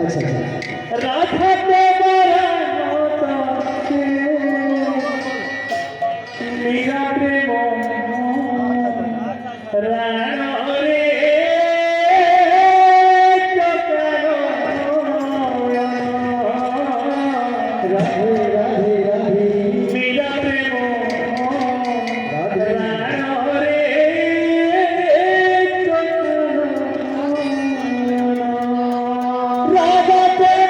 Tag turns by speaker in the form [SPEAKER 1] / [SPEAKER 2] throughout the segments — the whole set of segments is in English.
[SPEAKER 1] রাধা মীরা প্রেম রাণ রে রাধে রাধে রাধে মীরা প্রেম রাণ রে রাধা প্রেম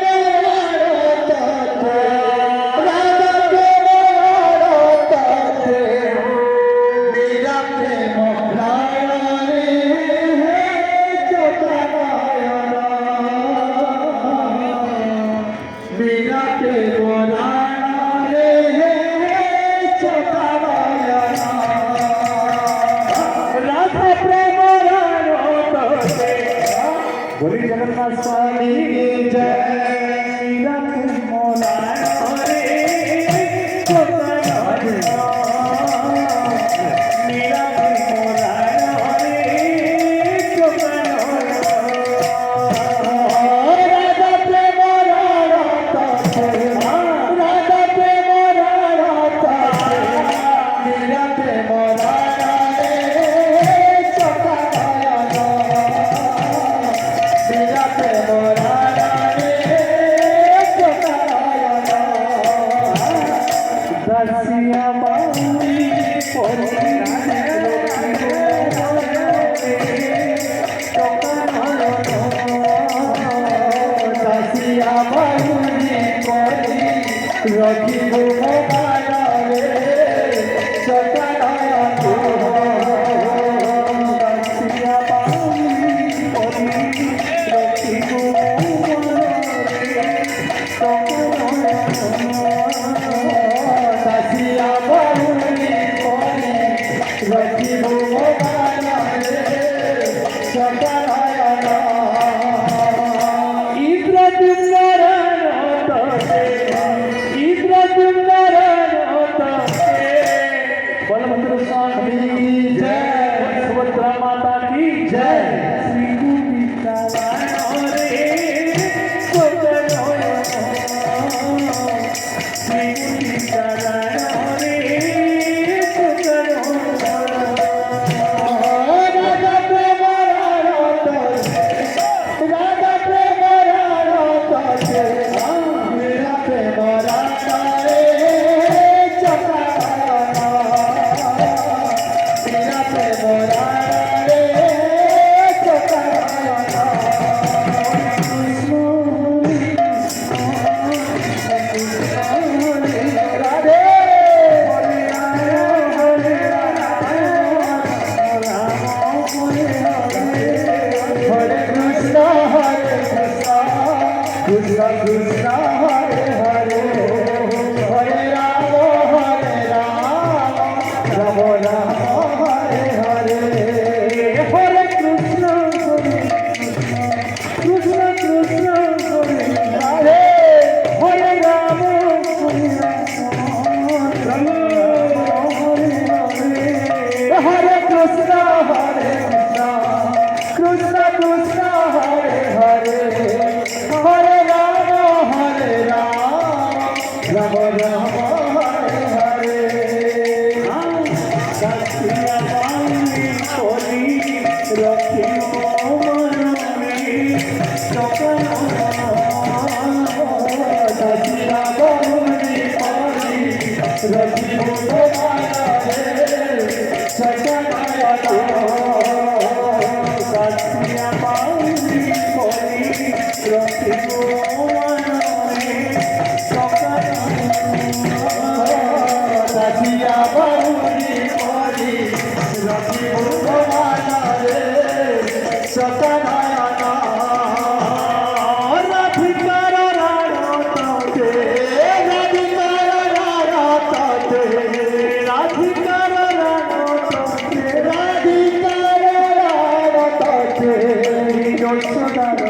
[SPEAKER 1] बोली जगन्नाथ स्वामी की जय मीरा प्रेम राण रे मीरा प्रेम राण रे राधा प्रेम राधा प्रेम मीरा प्रेम रसिया बाउली परी रसिया बाउली परी रखिब माया रे सकानयन रसिया बाउली परी रखिब सुभद्रा माता की जय Shri Krishna Krishna Hare Hare Hare Rama Rama Rama Hare Hare Hare Krishna Krishna Krishna Hare Hare Hare Rama Rama Hare Hare Hare Krishna Hare Krishna Krishna Krishna Hare Hare Hare Rama Rama Hare Hare Satiya Bauli Pori Rakhi Manami Satiya Bauli Pori Rakhi Manami Sakanaya Satiya Bauli Pori Rakhi Satiya Bauli Pori Rakhi Manami Sakanaya Radhikara Radhate Radhikara Radhate Radhikara Radhate Radhikara Radhate Radhikara Radhate